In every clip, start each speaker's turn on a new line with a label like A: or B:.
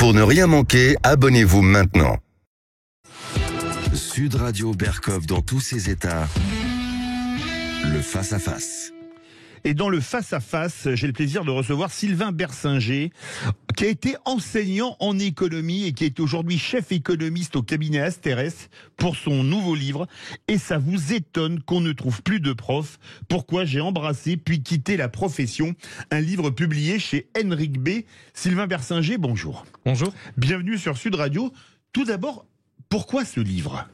A: Pour ne rien manquer, abonnez-vous maintenant. Sud Radio Berkov dans tous ses états. Le face-à-face.
B: Et dans le face-à-face, j'ai le plaisir de recevoir Sylvain Bersinger, qui a été enseignant en économie et qui est aujourd'hui chef économiste au cabinet Asterès pour son nouveau livre. Et ça vous étonne qu'on ne trouve plus de profs. Pourquoi j'ai embrassé puis quitté la profession. Un livre publié chez Henrik B. Sylvain Bersinger, bonjour.
C: Bonjour.
B: Bienvenue sur Sud Radio. Tout d'abord, pourquoi ce livre ?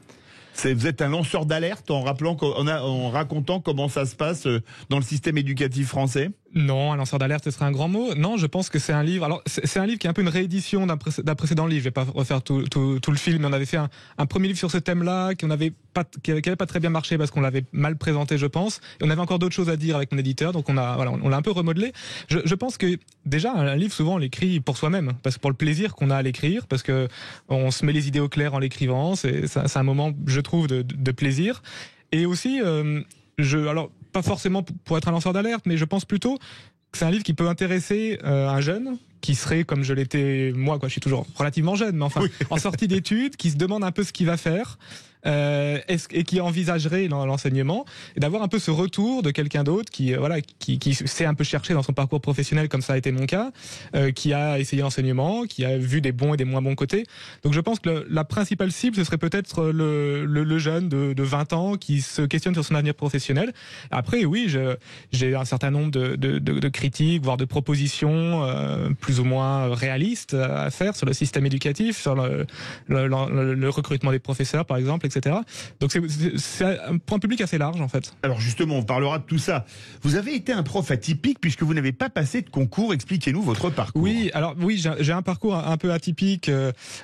B: Vous êtes un lanceur d'alerte en racontant comment ça se passe dans le système éducatif français ?
C: Non, un lanceur d'alerte, ce serait un grand mot. Non, je pense que c'est un livre. Alors, c'est un livre qui est un peu une réédition d'un précédent livre. Je vais pas refaire tout le film, mais on avait fait un premier livre sur ce thème-là, qui avait pas très bien marché parce qu'on l'avait mal présenté, je pense. Et on avait encore d'autres choses à dire avec mon éditeur, donc on l'a un peu remodelé. Je pense que déjà un livre, souvent, on l'écrit pour soi-même, parce que pour le plaisir qu'on a à l'écrire, parce que on se met les idées au clair en l'écrivant. C'est un moment, je trouve, de plaisir. Et aussi, alors pas forcément pour être un lanceur d'alerte, mais je pense plutôt que c'est un livre qui peut intéresser un jeune qui serait, comme je l'étais moi, je suis toujours relativement jeune, mais enfin, oui. En sortie d'études, qui se demande un peu ce qu'il va faire, et qui envisagerait l'enseignement, et d'avoir un peu ce retour de quelqu'un d'autre qui sait un peu chercher dans son parcours professionnel, comme ça a été mon cas, qui a essayé l'enseignement, qui a vu des bons et des moins bons côtés. Donc je pense que la principale cible, ce serait peut-être le jeune de 20 ans qui se questionne sur son avenir professionnel. Après, oui, j'ai un certain nombre de critiques, voire de propositions plus ou moins réalistes à faire sur le système éducatif, sur le recrutement des professeurs, par exemple, etc. Donc c'est un point public assez large, en fait.
B: Alors justement, on parlera de tout ça. Vous avez été un prof atypique puisque vous n'avez pas passé de concours. Expliquez-nous votre parcours.
C: Oui, j'ai un parcours un peu atypique.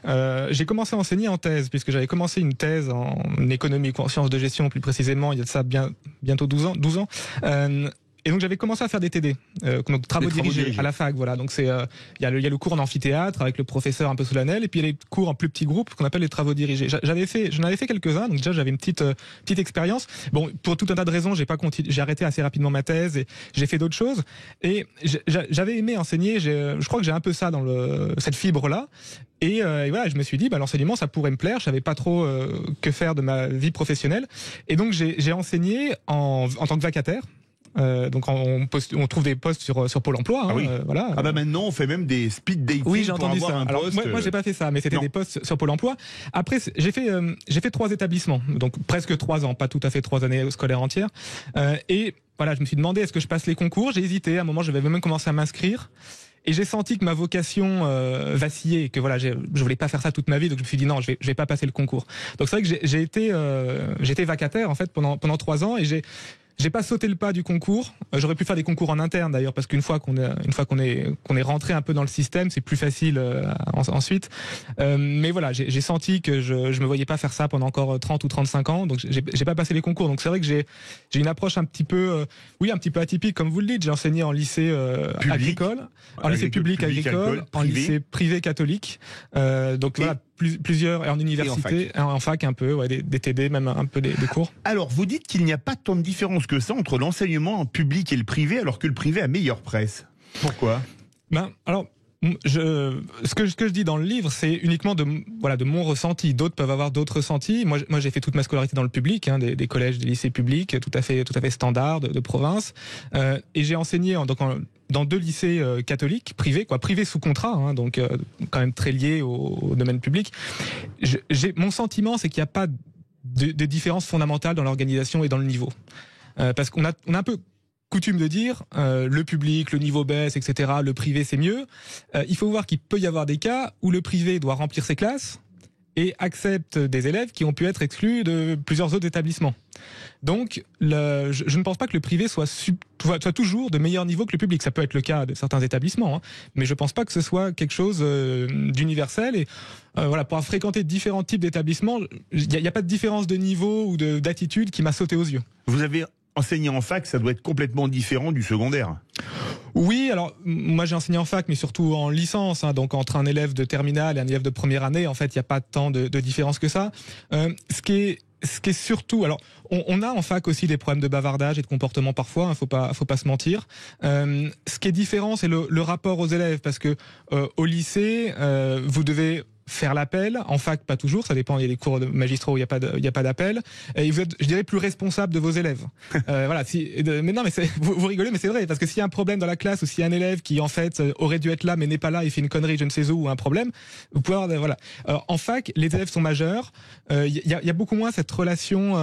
C: J'ai commencé à enseigner en thèse, puisque j'avais commencé une thèse en économie et en sciences de gestion, plus précisément, il y a de ça bientôt 12 ans. Et donc j'avais commencé à faire des TD, donc travaux dirigés à la fac, voilà. Donc il y a le cours en amphithéâtre avec le professeur un peu solennel, et puis il y a les cours en plus petits groupes qu'on appelle les travaux dirigés. J'en avais fait quelques-uns, donc déjà j'avais une petite expérience. Bon, pour tout un tas de raisons, j'ai arrêté assez rapidement ma thèse et j'ai fait d'autres choses. Et j'avais aimé enseigner. Je crois que j'ai un peu ça dans cette fibre-là. Et voilà, je me suis dit, l'enseignement, ça pourrait me plaire. Je savais pas trop que faire de ma vie professionnelle. Et donc j'ai enseigné en tant que vacataire. Donc on trouve des postes sur Pôle Emploi.
B: Ah oui.
C: Voilà.
B: Ah maintenant on fait même des speed dating.
C: Oui, j'ai entendu
B: pour avoir
C: ça.
B: un poste.
C: Alors, moi j'ai pas fait ça, mais c'était des postes sur Pôle Emploi. Après j'ai fait 3 établissements, donc presque 3 ans, pas tout à fait 3 années scolaires entières. Et voilà, je me suis demandé est-ce que je passe les concours. J'ai hésité. À un moment, je vais même commencer à m'inscrire. Et j'ai senti que ma vocation vacillait, et que voilà, je voulais pas faire ça toute ma vie, donc je me suis dit non, je vais pas passer le concours. Donc c'est vrai que j'étais vacataire en fait pendant 3 ans, et j'ai pas sauté le pas du concours. J'aurais pu faire des concours en interne d'ailleurs, parce qu'une fois qu'on est rentré un peu dans le système, c'est plus facile ensuite. Mais voilà, j'ai senti que je me voyais pas faire ça pendant encore 30 ou 35 ans, donc j'ai pas passé les concours. Donc c'est vrai que j'ai une approche un petit peu atypique, comme vous le dites. J'ai enseigné en lycée agricole, en lycée public agricole, en lycée privé catholique. Donc voilà, plusieurs, et en université, et en fac un peu, des TD, même un peu des cours.
B: Alors, vous dites qu'il n'y a pas tant de différence que ça entre l'enseignement public et le privé, alors que le privé a meilleure presse. Pourquoi ?
C: Alors, ce que je dis dans le livre, c'est uniquement de mon ressenti. D'autres peuvent avoir d'autres ressentis. Moi, j'ai fait toute ma scolarité dans le public, des collèges, des lycées publics, tout à fait standard de province. Et j'ai enseigné dans 2 lycées catholiques, privés sous contrat, donc quand même très liés au domaine public. Mon sentiment, c'est qu'il n'y a pas de différence fondamentale dans l'organisation et dans le niveau. Parce qu'on a un peu coutume de dire le public, le niveau baisse, etc. Le privé, c'est mieux. Il faut voir qu'il peut y avoir des cas où le privé doit remplir ses classes et accepte des élèves qui ont pu être exclus de plusieurs autres établissements. Donc, je ne pense pas que le privé soit toujours de meilleur niveau que le public. Ça peut être le cas de certains établissements, mais je ne pense pas que ce soit quelque chose d'universel. Et pour fréquenter différents types d'établissements, il n'y a pas de différence de niveau ou d'attitude qui m'a sauté aux yeux.
B: Vous avez enseigné en fac, ça doit être complètement différent du secondaire.
C: Oui, alors moi j'ai enseigné en fac, mais surtout en licence, donc entre un élève de terminale et un élève de première année, en fait, il n'y a pas tant de différence que ça. Ce qui est ce qui est surtout, alors on a en fac aussi des problèmes de bavardage et de comportement parfois, faut pas se mentir. Ce qui est différent, c'est le rapport aux élèves, parce que au lycée, vous devez faire l'appel, en fac pas toujours, ça dépend, il y a des cours de magistraux où il y a pas d'appel, et vous êtes, je dirais, plus responsable de vos élèves. Voilà, mais non, mais vous rigolez, mais c'est vrai, parce que s'il y a un problème dans la classe, ou s'il y a un élève qui en fait aurait dû être là mais n'est pas là, il fait une connerie je ne sais où, ou un problème, vous pouvez avoir, voilà. Alors, en fac, les élèves sont majeurs, il y a beaucoup moins cette relation,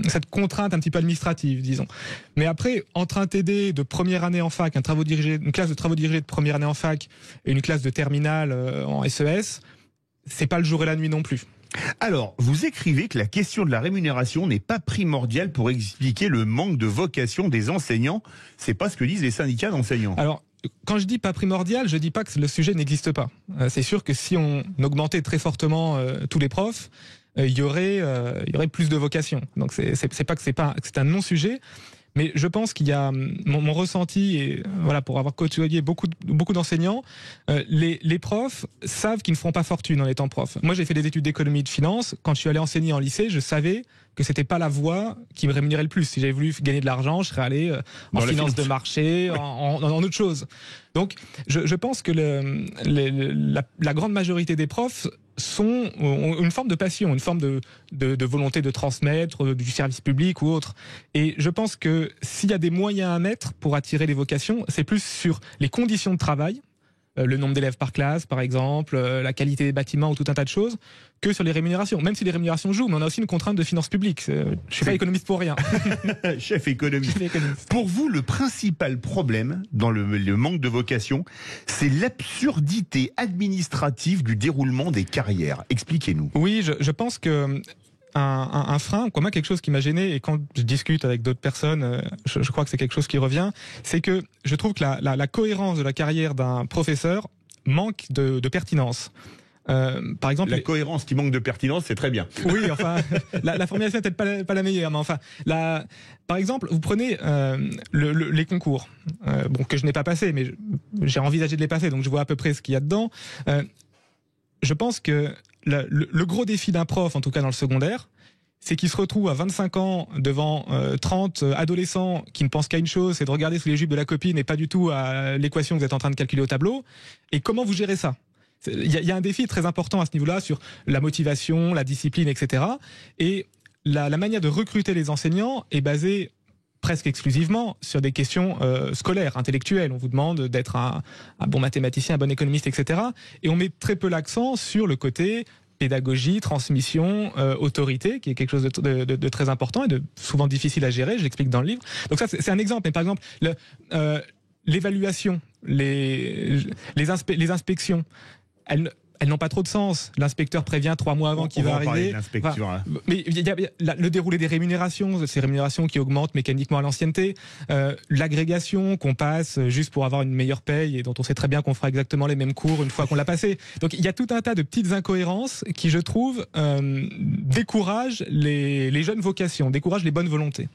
C: cette contrainte un petit peu administrative, disons. Mais après, entre un TD de première année en fac, une classe de travaux dirigés de première année en fac, et une classe de terminale en SES, c'est pas le jour et la nuit non plus.
B: Alors, vous écrivez que la question de la rémunération n'est pas primordiale pour expliquer le manque de vocation des enseignants. C'est pas ce que disent les syndicats d'enseignants.
C: Alors, quand je dis pas primordial, je dis pas que le sujet n'existe pas. C'est sûr que si on augmentait très fortement tous les profs, il y aurait plus de vocation. Donc c'est pas que c'est un non-sujet. Mais je pense qu'il y a mon ressenti, et voilà, pour avoir côtoyé beaucoup d'enseignants, les profs savent qu'ils ne feront pas fortune en étant prof. Moi, j'ai fait des études d'économie et de finance. Quand je suis allé enseigner en lycée, je savais que c'était pas la voie qui me rémunérait le plus. Si j'avais voulu gagner de l'argent, je serais allé en finance de marché, en autre chose. Donc, je pense que la grande majorité des profs ont une forme de passion, une forme de volonté de transmettre du service public ou autre. Et je pense que s'il y a des moyens à mettre pour attirer les vocations, c'est plus sur les conditions de travail, le nombre d'élèves par classe, par exemple, la qualité des bâtiments ou tout un tas de choses, que sur les rémunérations. Même si les rémunérations jouent, mais on a aussi une contrainte de finances publiques. Je suis pas économiste pour rien.
B: Chef économiste. Pour vous, le principal problème dans le manque de vocation, c'est l'absurdité administrative du déroulement des carrières. Expliquez-nous.
C: Oui, je pense que un frein, quoi, moi, quelque chose qui m'a gêné, et quand je discute avec d'autres personnes, je crois que c'est quelque chose qui revient, c'est que je trouve que la cohérence de la carrière d'un professeur manque de pertinence. Par exemple,
B: la cohérence qui manque de pertinence, c'est très bien.
C: Oui, enfin, la formulation n'est peut-être pas la meilleure, mais enfin, par exemple, vous prenez les concours, que je n'ai pas passé, mais j'ai envisagé de les passer, donc je vois à peu près ce qu'il y a dedans. Je pense que le gros défi d'un prof, en tout cas dans le secondaire, c'est qu'il se retrouve à 25 ans devant 30 adolescents qui ne pensent qu'à une chose, c'est de regarder sous les jupes de la copine et pas du tout à l'équation que vous êtes en train de calculer au tableau. Et comment vous gérez ça ? Il y a un défi très important à ce niveau-là sur la motivation, la discipline, etc. Et la manière de recruter les enseignants est basée presque exclusivement sur des questions scolaires, intellectuelles. On vous demande d'être un bon mathématicien, un bon économiste, etc. Et on met très peu l'accent sur le côté pédagogie, transmission, autorité, qui est quelque chose de très important et de souvent difficile à gérer. Je l'explique dans le livre. Donc ça, c'est un exemple. Mais par exemple, l'évaluation, les inspections, elles n'ont pas trop de sens. L'inspecteur prévient 3 mois avant qu'il va arriver. Mais il y a le déroulé des rémunérations, ces rémunérations qui augmentent mécaniquement à l'ancienneté, l'agrégation qu'on passe juste pour avoir une meilleure paye et dont on sait très bien qu'on fera exactement les mêmes cours une fois qu'on l'a passé. Donc il y a tout un tas de petites incohérences qui, je trouve, découragent les jeunes vocations, découragent les bonnes volontés.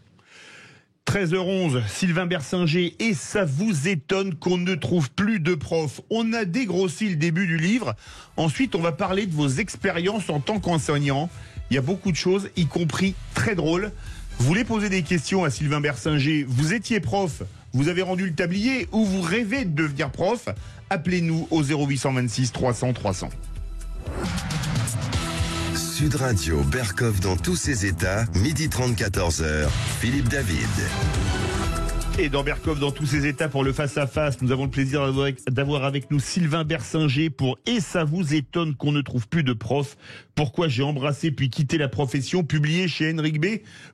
B: 13h11, Sylvain Bersinger, et ça vous étonne qu'on ne trouve plus de profs. On a dégrossi le début du livre. Ensuite, on va parler de vos expériences en tant qu'enseignant. Il y a beaucoup de choses, y compris très drôles. Vous voulez poser des questions à Sylvain Bersinger. Vous étiez prof, vous avez rendu le tablier, ou vous rêvez de devenir prof? Appelez-nous au 0826 300 300.
A: Sud Radio, Berkov dans tous ses états, 12h30, 14h, Philippe David.
B: Et dans Berkov dans tous ses états pour le face-à-face, nous avons le plaisir d'avoir avec nous Sylvain Bersinger pour « Et ça vous étonne qu'on ne trouve plus de profs? Pourquoi j'ai embrassé puis quitté la profession ?» publié chez Henrik B.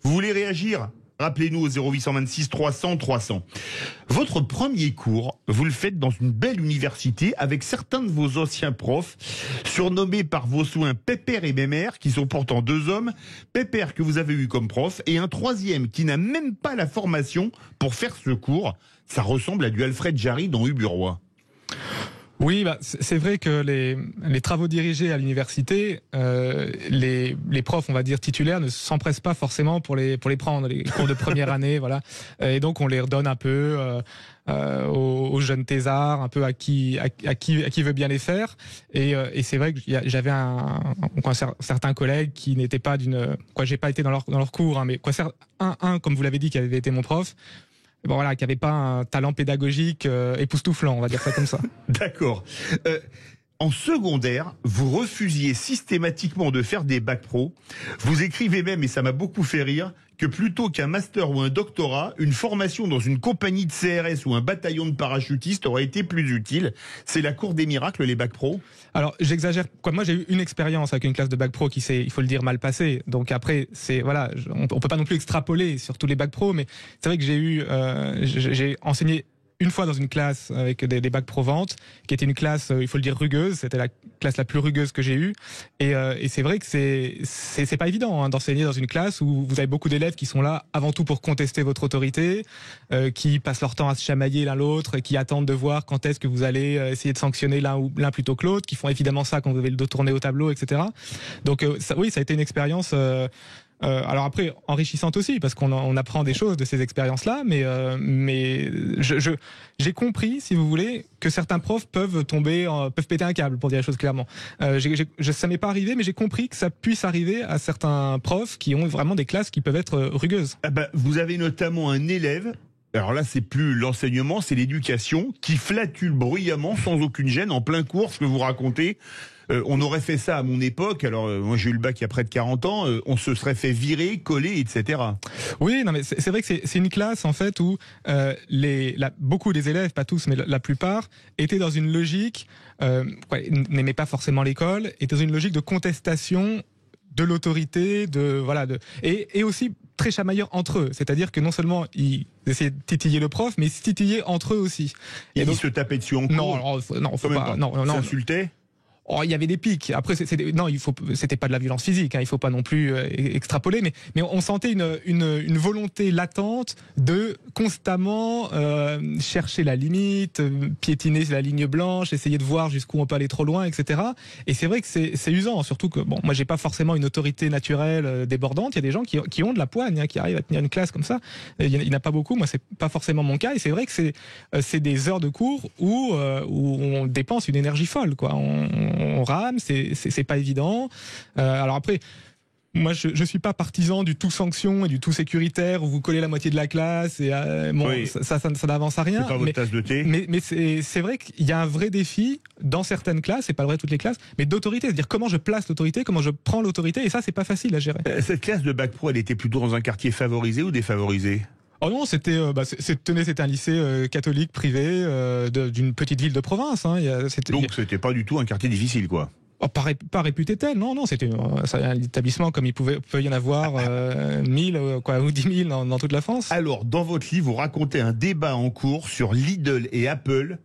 B: Vous voulez réagir? Rappelez-nous au 0826 300 300. Votre premier cours, vous le faites dans une belle université avec certains de vos anciens profs, surnommés par vos soins Pépère et Mémère, qui sont pourtant 2 hommes. Pépère que vous avez eu comme prof et un troisième qui n'a même pas la formation pour faire ce cours. Ça ressemble à du Alfred Jarry dans Uburoi.
C: Oui, c'est vrai que les travaux dirigés à l'université, les profs, on va dire titulaires, ne s'empressent pas forcément pour les prendre, les cours de première année, voilà. Et donc on les redonne un peu aux jeunes thésards, un peu à qui veut bien les faire. Et c'est vrai que j'avais certains collègues qui n'étaient pas j'ai pas été dans leur cours, hein, mais un comme vous l'avez dit, qui avait été mon prof. Bon, voilà, qui n'avait pas un talent pédagogique époustouflant, on va dire ça comme ça.
B: D'accord. En secondaire, vous refusiez systématiquement de faire des bacs pro. Vous écrivez même, et ça m'a beaucoup fait rire, que plutôt qu'un master ou un doctorat, une formation dans une compagnie de CRS ou un bataillon de parachutistes aurait été plus utile. C'est la cour des miracles, les bacs pro?
C: Alors, j'exagère. Moi, j'ai eu une expérience avec une classe de bac pro qui s'est, il faut le dire, mal passée. Donc après, on peut pas non plus extrapoler sur tous les bacs pro, mais c'est vrai que j'ai enseigné une fois dans une classe avec des bacs pro vente, qui était une classe, il faut le dire, rugueuse. C'était la classe la plus rugueuse que j'ai eue. Et c'est vrai que c'est pas évident, hein, d'enseigner dans une classe où vous avez beaucoup d'élèves qui sont là avant tout pour contester votre autorité, qui passent leur temps à se chamailler l'un l'autre, qui attendent de voir quand est-ce que vous allez essayer de sanctionner l'un plutôt que l'autre, qui font évidemment ça quand vous avez le dos tourné au tableau, etc. Donc ça a été une expérience. Alors après, enrichissante aussi, parce qu'on apprend des choses de ces expériences-là, mais j'ai compris, si vous voulez, que certains profs peuvent péter un câble, pour dire les choses clairement. Ça m'est pas arrivé, mais j'ai compris que ça puisse arriver à certains profs qui ont vraiment des classes qui peuvent être rugueuses.
B: Vous avez notamment un élève. Alors là, c'est plus l'enseignement, c'est l'éducation, qui flatule bruyamment, sans aucune gêne, en plein cours, ce que vous racontez. On aurait fait ça à mon époque, alors moi j'ai eu le bac il y a près de 40 ans, on se serait fait virer, coller, etc.
C: Oui, non mais c'est vrai que c'est une classe en fait où beaucoup des élèves, pas tous, mais la plupart, étaient dans une logique, n'aimaient pas forcément l'école, étaient dans une logique de contestation de l'autorité, et aussi très chamailleurs entre eux. C'est-à-dire que non seulement ils essayaient de titiller le prof, mais ils se titillaient entre eux aussi.
B: Et donc, ils se tapaient dessus en cours?
C: Non, faut pas. Non.
B: S'insultaient?
C: Oh, il y avait des pics. Après, c'était pas de la violence physique. Hein, il faut pas non plus extrapoler, mais on sentait une volonté latente de constamment chercher la limite, piétiner la ligne blanche, essayer de voir jusqu'où on peut aller trop loin, etc. Et c'est vrai que c'est usant, surtout que moi, j'ai pas forcément une autorité naturelle débordante. Il y a des gens qui ont de la poigne, hein, qui arrivent à tenir une classe comme ça. Il y en a pas beaucoup. Moi, c'est pas forcément mon cas. Et c'est vrai que c'est des heures de cours où on dépense une énergie folle, quoi. On rame, c'est pas évident. Alors après, moi je suis pas partisan du tout sanction et du tout sécuritaire où vous collez la moitié de la classe et oui. ça n'avance à rien.
B: C'est pas votre tasse de thé.
C: Mais c'est vrai qu'il y a un vrai défi dans certaines classes, c'est pas le vrai toutes les classes, mais d'autorité, c'est-à-dire comment je place l'autorité, comment je prends l'autorité, et ça c'est pas facile à gérer.
B: Cette classe de bac pro, elle était plutôt dans un quartier favorisé ou défavorisé?
C: Oh non, c'était un lycée catholique privé d'une petite ville de province. Hein.
B: Donc c'était pas du tout un quartier difficile, quoi.
C: Oh, pas réputé tel, non, c'était un établissement comme il peut y en avoir 1000 ou 10 000 dans toute la France.
B: Alors, dans votre livre, vous racontez un débat en cours sur Lidl et Apple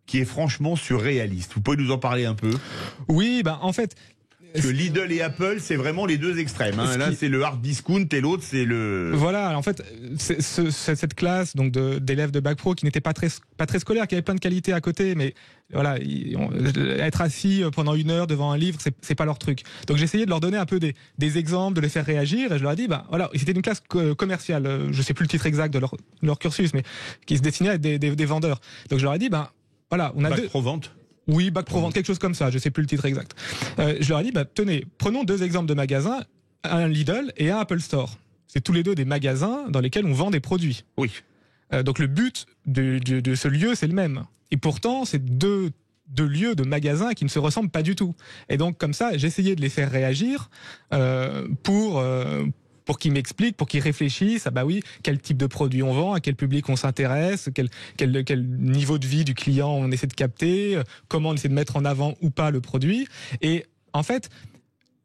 B: qui est franchement surréaliste. Vous pouvez nous en parler un peu?
C: Oui, en fait...
B: Que Lidl et Apple, c'est vraiment les deux extrêmes. Hein. Là, c'est le hard discount et l'autre, c'est le...
C: Voilà, en fait, cette classe donc d'élèves de bac pro qui n'étaient pas très scolaires, qui avaient plein de qualités à côté, mais voilà, être assis pendant 1 heure devant un livre, c'est pas leur truc. Donc j'essayais de leur donner un peu des exemples, de les faire réagir, et je leur ai dit, voilà, c'était une classe commerciale, je sais plus le titre exact de leur cursus, mais qui se destinait à être des vendeurs. Donc je leur ai dit, voilà, on a
B: bac pro vente.
C: Oui, bac pro vente, quelque chose comme ça, je sais plus le titre exact. Je leur ai dit, tenez, prenons 2 exemples de magasins, un Lidl et un Apple Store. C'est tous les 2 des magasins dans lesquels on vend des produits.
B: Oui.
C: Donc le but de ce lieu, c'est le même. Et pourtant, c'est deux lieux de magasins qui ne se ressemblent pas du tout. Et donc comme ça, j'essayais de les faire réagir pour qu'ils m'expliquent, pour qu'ils réfléchissent, quel type de produit on vend, à quel public on s'intéresse, quel niveau de vie du client on essaie de capter, comment on essaie de mettre en avant ou pas le produit. Et en fait,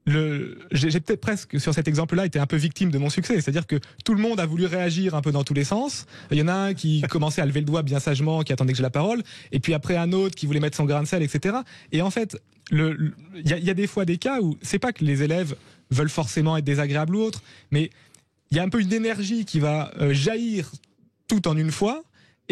C: j'ai peut-être presque, sur cet exemple-là, été un peu victime de mon succès. C'est-à-dire que tout le monde a voulu réagir un peu dans tous les sens. Il y en a un qui commençait à lever le doigt bien sagement, qui attendait que j'ai la parole, et puis après un autre qui voulait mettre son grain de sel, etc. Et en fait, il y a des fois des cas où c'est pas que les élèves veulent forcément être désagréables ou autres, mais il y a un peu une énergie qui va jaillir tout en une fois,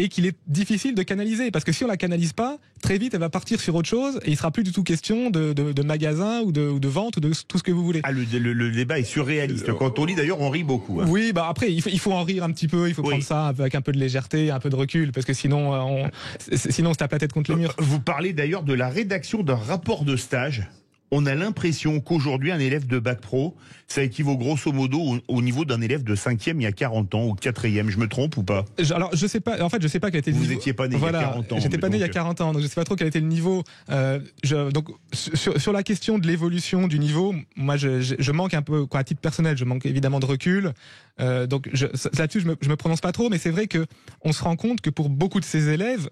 C: et qu'il est difficile de canaliser, parce que si on la canalise pas, très vite elle va partir sur autre chose et il sera plus du tout question de magasin ou de vente ou de tout ce que vous voulez.
B: Ah, le débat est surréaliste. Quand on lit d'ailleurs, on rit beaucoup. Hein.
C: Oui, bah après il faut en rire un petit peu, il faut prendre ça avec un peu de légèreté, un peu de recul, parce que sinon sinon on se tape la tête contre le mur.
B: Vous parlez d'ailleurs de la rédaction d'un rapport de stage. On a l'impression qu'aujourd'hui, un élève de bac pro, ça équivaut grosso modo au niveau d'un élève de 5e il y a 40 ans ou 4e. Je me trompe ou pas?
C: Alors, je sais pas. En fait, je sais pas quel était le niveau.
B: Vous étiez pas né il y a 40 ans.
C: J'étais pas né il y a 40 ans, donc je sais pas trop quel était le niveau. Donc, sur la question de l'évolution du niveau, moi, je manque un peu, quoi, à titre personnel, je manque évidemment de recul. Donc, là-dessus, je me prononce pas trop, mais c'est vrai que on se rend compte que pour beaucoup de ces élèves,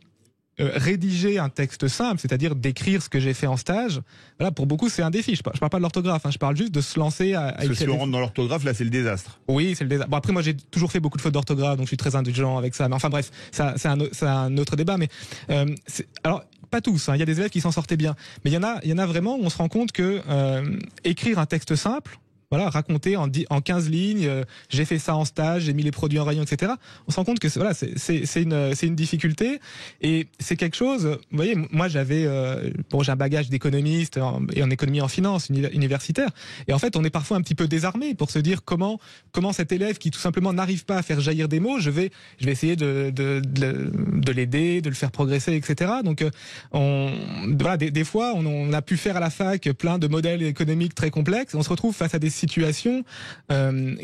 C: rédiger un texte simple, c'est-à-dire d'écrire ce que j'ai fait en stage, voilà, pour beaucoup c'est un défi. Je parle pas de l'orthographe, hein, je parle juste de se lancer à
B: écrire. Si on rentre dans l'orthographe, là c'est le désastre.
C: Oui, c'est le désastre. Bon, après moi j'ai toujours fait beaucoup de fautes d'orthographe, donc je suis très indulgent avec ça. Mais enfin bref, c'est un autre débat. Mais alors pas tous, hein, il y a des élèves qui s'en sortaient bien, mais il y en a vraiment où on se rend compte que écrire un texte simple, voilà, raconter en 15 lignes, j'ai fait ça en stage, j'ai mis les produits en rayon, etc. On se rend compte que voilà, c'est une difficulté et c'est quelque chose. Vous voyez, moi j'ai un bagage d'économiste et en économie et en finance universitaire, et en fait on est parfois un petit peu désarmé pour se dire comment cet élève qui tout simplement n'arrive pas à faire jaillir des mots, je vais essayer de l'aider, de le faire progresser, etc. Donc voilà, des fois on a pu faire à la fac plein de modèles économiques très complexes, on se retrouve face à des situations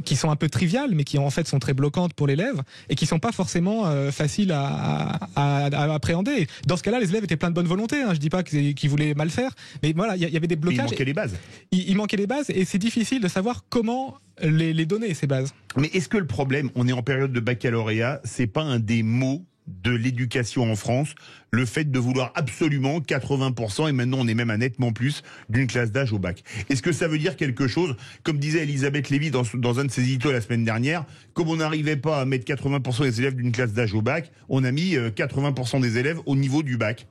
C: qui sont un peu triviales, mais qui en fait sont très bloquantes pour l'élève et qui sont pas forcément faciles à appréhender. Dans ce cas-là, les élèves étaient pleins de bonne volonté. Hein. Je dis pas qu'ils voulaient mal faire, mais voilà, il y avait des blocages.
B: Il manquait les bases.
C: Il manquait les bases et c'est difficile de savoir comment les donner, ces bases.
B: Mais est-ce que le problème, on est en période de baccalauréat, c'est pas un des maux de l'éducation en France, le fait de vouloir absolument 80%, et maintenant on est même à nettement plus, d'une classe d'âge au bac. Est-ce que ça veut dire quelque chose, comme disait Elisabeth Lévy dans un de ses éditos la semaine dernière, comme on n'arrivait pas à mettre 80% des élèves d'une classe d'âge au bac, on a mis 80% des élèves au niveau du bac?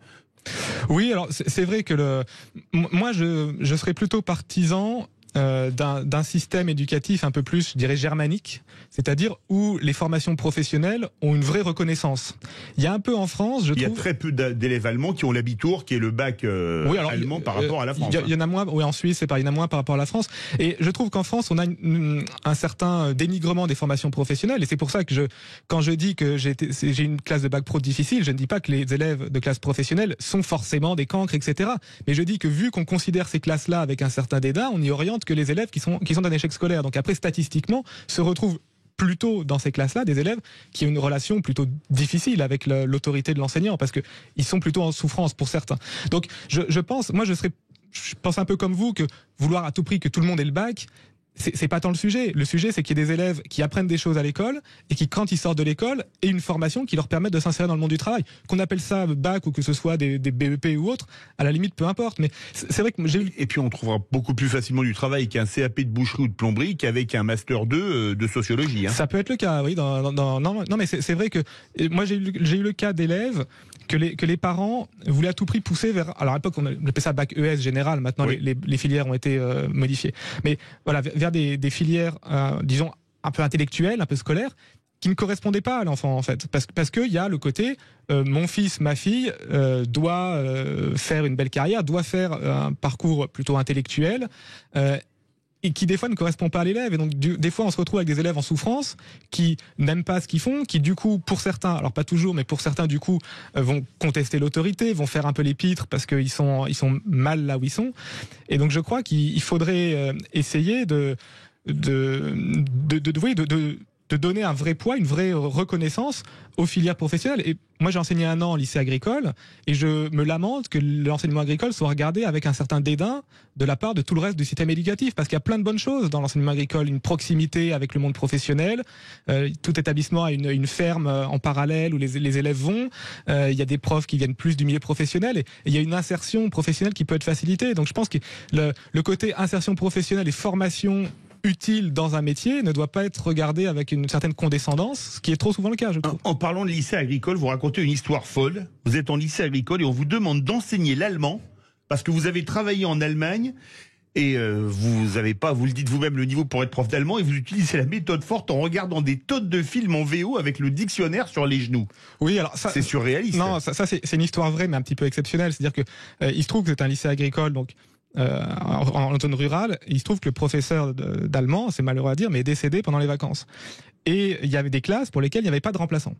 C: Oui, alors c'est vrai que moi je serais plutôt partisan d'un système éducatif un peu plus, je dirais, germanique, c'est-à-dire où les formations professionnelles ont une vraie reconnaissance. Il y a un peu en France, je trouve...
B: Il y a très peu d'élèves allemands qui ont l'Abitur, qui est le bac allemand par rapport à la France.
C: Il y en a moins, oui, en Suisse, c'est pareil, il y en a moins par rapport à la France. Et je trouve qu'en France, on a un certain dénigrement des formations professionnelles. Et c'est pour ça que quand je dis que j'ai une classe de bac pro difficile, je ne dis pas que les élèves de classe professionnelle sont forcément des cancres, etc. Mais je dis que vu qu'on considère ces classes-là avec un certain dédain, on y oriente que les élèves qui sont d'un échec scolaire. Donc après, statistiquement, se retrouvent plutôt dans ces classes-là des élèves qui ont une relation plutôt difficile avec l'autorité de l'enseignant, parce que ils sont plutôt en souffrance pour certains. Donc je pense un peu comme vous que vouloir à tout prix que tout le monde ait le bac, c'est pas tant le sujet. Le sujet, c'est qu'il y ait des élèves qui apprennent des choses à l'école et qui, quand ils sortent de l'école, aient une formation qui leur permette de s'insérer dans le monde du travail. Qu'on appelle ça bac ou que ce soit des BEP ou autre, à la limite, peu importe. Mais c'est vrai que
B: Et puis on trouvera beaucoup plus facilement du travail qu'un CAP de boucherie ou de plomberie qu'avec un master 2 de sociologie. Hein.
C: Ça peut être le cas, oui. Non, mais c'est vrai que moi j'ai eu le cas d'élèves que les parents voulaient à tout prix pousser vers. Alors à l'époque on appelait ça bac ES général. Maintenant oui. les filières ont été modifiées. Mais voilà, vers des filières, disons un peu intellectuelles, un peu scolaires, qui ne correspondaient pas à l'enfant en fait, parce que il y a le côté mon fils, ma fille doit faire une belle carrière, doit faire un parcours plutôt intellectuel. Et qui des fois ne correspond pas à l'élève. Et donc des fois on se retrouve avec des élèves en souffrance qui n'aiment pas ce qu'ils font, qui du coup pour certains, alors pas toujours, mais pour certains du coup vont contester l'autorité, vont faire un peu les pitres parce qu'ils sont mal là où ils sont. Et donc je crois qu'il faudrait essayer de donner un vrai poids, une vraie reconnaissance aux filières professionnelles. Et moi, j'ai enseigné 1 an en lycée agricole et je me lamente que l'enseignement agricole soit regardé avec un certain dédain de la part de tout le reste du système éducatif, parce qu'il y a plein de bonnes choses dans l'enseignement agricole, une proximité avec le monde professionnel, tout établissement a une ferme en parallèle où les élèves vont, il y a des profs qui viennent plus du milieu professionnel et il y a une insertion professionnelle qui peut être facilitée. Donc je pense que le côté insertion professionnelle et formation utile dans un métier ne doit pas être regardé avec une certaine condescendance, ce qui est trop souvent le cas, je trouve.
B: En parlant de lycée agricole, vous racontez une histoire folle. Vous êtes en lycée agricole et on vous demande d'enseigner l'allemand parce que vous avez travaillé en Allemagne Et vous le dites vous-même, le niveau pour être prof d'allemand, et vous utilisez la méthode forte en regardant des tonnes de films en VO avec le dictionnaire sur les genoux.
C: Oui, alors ça,
B: c'est surréaliste.
C: Non, ça c'est une histoire vraie, mais un petit peu exceptionnelle. C'est-à-dire que il se trouve que c'est un lycée agricole, donc en zone rurale. Il se trouve que le professeur d'allemand, c'est malheureux à dire, mais est décédé pendant les vacances. Et il y avait des classes pour lesquelles il n'y avait pas de remplaçant.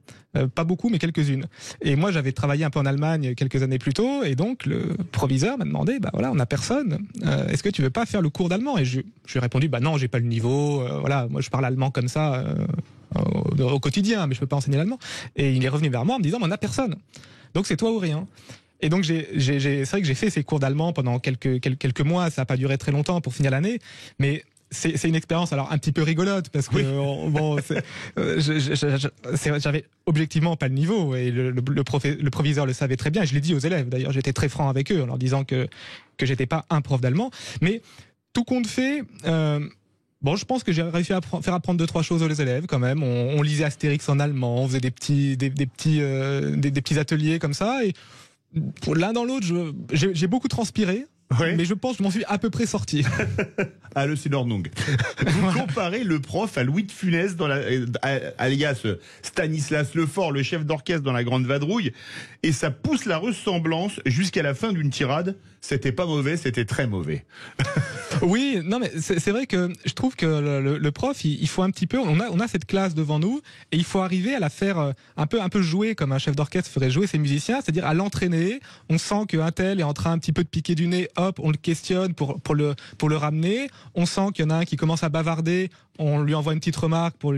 C: Pas beaucoup, mais quelques-unes. Et moi, j'avais travaillé un peu en Allemagne quelques années plus tôt, et donc le proviseur m'a demandé, voilà, on n'a personne. Est-ce que tu veux pas faire le cours d'allemand? Et je lui ai répondu, non, j'ai pas le niveau. Voilà, moi je parle allemand comme ça au quotidien, mais je peux pas enseigner l'allemand. Et il est revenu vers moi en me disant, on n'a personne. Donc c'est toi ou rien. Et donc c'est vrai que j'ai fait ces cours d'allemand pendant quelques mois. Ça n'a pas duré très longtemps pour finir l'année, mais c'est une expérience alors un petit peu rigolote parce que j'avais objectivement pas le niveau, et le proviseur le savait très bien, et je l'ai dit aux élèves d'ailleurs, j'étais très franc avec eux en leur disant que j'étais pas un prof d'allemand, mais tout compte fait, je pense que j'ai réussi à faire apprendre 2-3 choses aux élèves quand même. On lisait Astérix en allemand, on faisait des petits ateliers comme ça, et pour l'un dans l'autre, j'ai beaucoup transpiré. Oui. Mais je pense que je m'en suis à peu près sorti.
B: Le Sinordnung. Vous comparez le prof à Louis de Funès, alias Stanislas Lefort, le chef d'orchestre dans La Grande Vadrouille, et ça pousse la ressemblance jusqu'à la fin d'une tirade. C'était pas mauvais, c'était très mauvais.
C: Oui, non, mais c'est vrai que je trouve que le prof, il faut un petit peu, on a cette classe devant nous, et il faut arriver à la faire un peu jouer comme un chef d'orchestre ferait jouer ses musiciens, c'est-à-dire à l'entraîner. On sent qu'un tel est en train un petit peu de piquer du nez, hop, on le questionne pour le ramener. On sent qu'il y en a un qui commence à bavarder, on lui envoie une petite remarque pour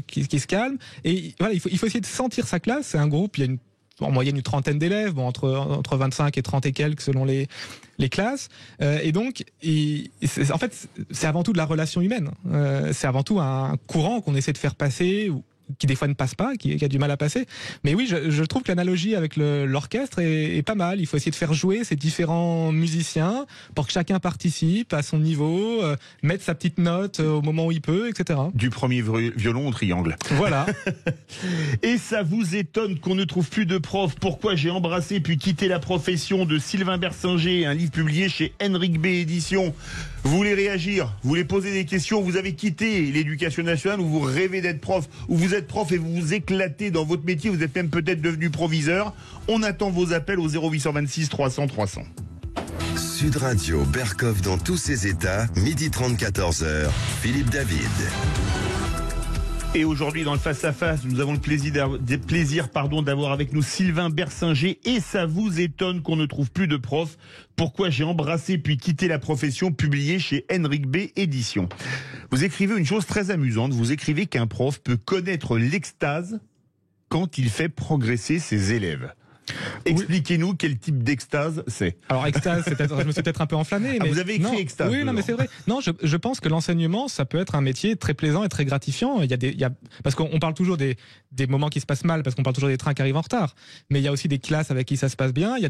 C: qui se calme. Et voilà, il faut essayer de sentir sa classe. C'est un groupe, il y a en moyenne une trentaine d'élèves, entre 25 et 30 et quelques selon les classes. Et donc, en fait, c'est avant tout de la relation humaine. C'est avant tout un courant qu'on essaie de faire passer, qui des fois ne passe pas, qui a du mal à passer. Mais oui, je trouve que l'analogie avec l'orchestre est pas mal. Il faut essayer de faire jouer ces différents musiciens pour que chacun participe à son niveau, mette sa petite note au moment où il peut, etc.
B: Du premier violon au triangle.
C: Voilà.
B: Et ça vous étonne qu'on ne trouve plus de profs? Pourquoi j'ai embrassé puis quitté la profession, de Sylvain Bersinger, un livre publié chez Henrik B Éditions. Vous voulez réagir? Vous voulez poser des questions? Vous avez quitté l'éducation nationale, ou vous rêvez d'être prof, ou vous êtes prof et vous vous éclatez dans votre métier, vous êtes même peut-être devenu proviseur. On attend vos appels au 0826 300 300.
A: Sud Radio, Berkov dans tous ses états, 12h30, 14h, Philippe David.
B: Et aujourd'hui, dans le face-à-face, nous avons le plaisir d'avoir avec nous Sylvain Bersinger. Et ça vous étonne qu'on ne trouve plus de profs? Pourquoi j'ai embrassé puis quitté la profession, publié chez Henrik B Éditions. Vous écrivez une chose très amusante. Vous écrivez qu'un prof peut connaître l'extase quand il fait progresser ses élèves. Expliquez-nous quel type d'extase c'est.
C: Alors extase, je me suis peut-être un peu enflammé. Mais
B: vous avez écrit extase.
C: Oui, non, mais c'est vrai. Non, je pense que l'enseignement, ça peut être un métier très plaisant et très gratifiant. Parce qu'on parle toujours des moments qui se passent mal, parce qu'on parle toujours des trains qui arrivent en retard. Mais il y a aussi des classes avec qui ça se passe bien. Il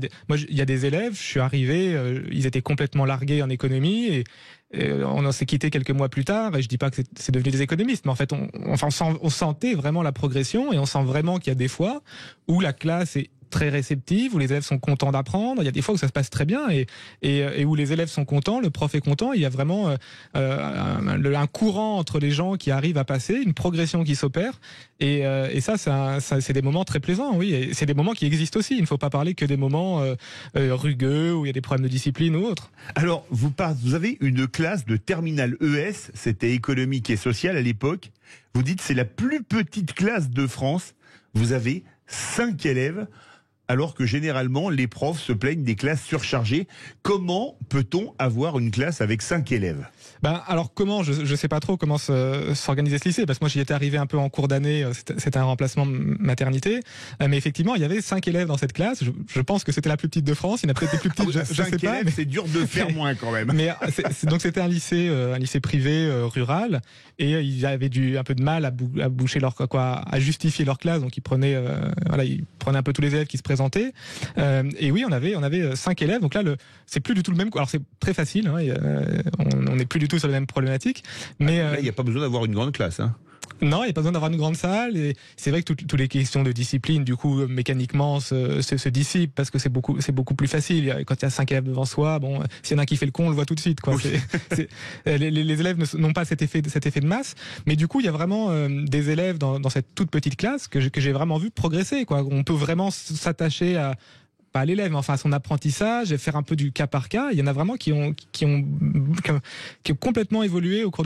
C: y a des élèves, je suis arrivé, ils étaient complètement largués en économie, et on s'est quitté quelques mois plus tard, et je dis pas que c'est devenu des économistes, mais en fait on sentait vraiment la progression, et on sent vraiment qu'il y a des fois où la classe est très réceptive, où les élèves sont contents d'apprendre. Il y a des fois où ça se passe très bien, et où les élèves sont contents, le prof est content. Il y a vraiment un courant entre les gens qui arrivent à passer, une progression qui s'opère, et ça c'est des moments très plaisants, oui, et c'est des moments qui existent aussi. Il ne faut pas parler que des moments rugueux où il y a des problèmes de discipline ou autre.
B: Alors vous avez une classe de terminale ES, c'était économique et sociale à l'époque. Vous dites c'est la plus petite classe de France. Vous avez 5 élèves, alors que généralement les profs se plaignent des classes surchargées. Comment peut-on avoir une classe avec 5 élèves?
C: Alors comment, je sais pas trop comment s'organiser ce lycée, parce que moi j'y étais arrivé un peu en cours d'année, c'était un remplacement maternité, mais effectivement il y avait 5 élèves dans cette classe. Je pense que c'était la plus petite de France. Il y en a peut-être des plus petites, je sais pas, mais
B: c'est dur de faire moins quand même.
C: Mais donc c'était un lycée privé rural, et ils avaient un peu de mal à boucher à justifier leur classe, donc ils prenaient un peu tous les élèves qui se présentaient, et oui on avait 5 élèves. Donc là c'est plus du tout le même. Alors c'est très facile, on n'est plus du tout sur la même problématique, mais
B: il n'y a pas besoin d'avoir une grande classe, hein.
C: Non, il n'y a pas besoin d'avoir une grande salle. Et c'est vrai que toutes les questions de discipline, du coup, mécaniquement, se dissipent parce que c'est beaucoup plus facile. Quand il y a 5 élèves devant soi, bon, s'il y en a un qui fait le con, on le voit tout de suite, quoi.
B: Oui.
C: Les élèves n'ont pas cet effet de masse. Mais du coup, il y a vraiment des élèves dans cette toute petite classe que j'ai vraiment vu progresser, quoi. On peut vraiment s'attacher pas à l'élève, mais enfin à son apprentissage et faire un peu du cas par cas. Il y en a vraiment qui ont complètement évolué au cours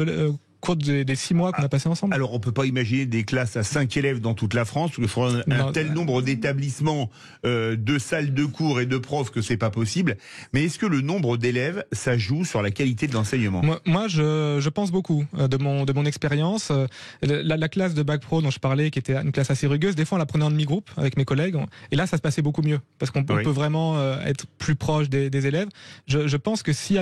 C: des 6 mois qu'on a passé ensemble.
B: Alors, on peut pas imaginer des classes à 5 élèves dans toute la France, il faut un tel nombre d'établissements, de salles de cours et de profs que c'est pas possible. Mais est-ce que le nombre d'élèves, ça joue sur la qualité de l'enseignement?
C: Moi, je pense beaucoup de mon expérience. La classe de Bac Pro dont je parlais, qui était une classe assez rugueuse, des fois on la prenait en demi-groupe avec mes collègues, et là ça se passait beaucoup mieux, parce qu'on peut vraiment être plus proche des élèves. Je pense que si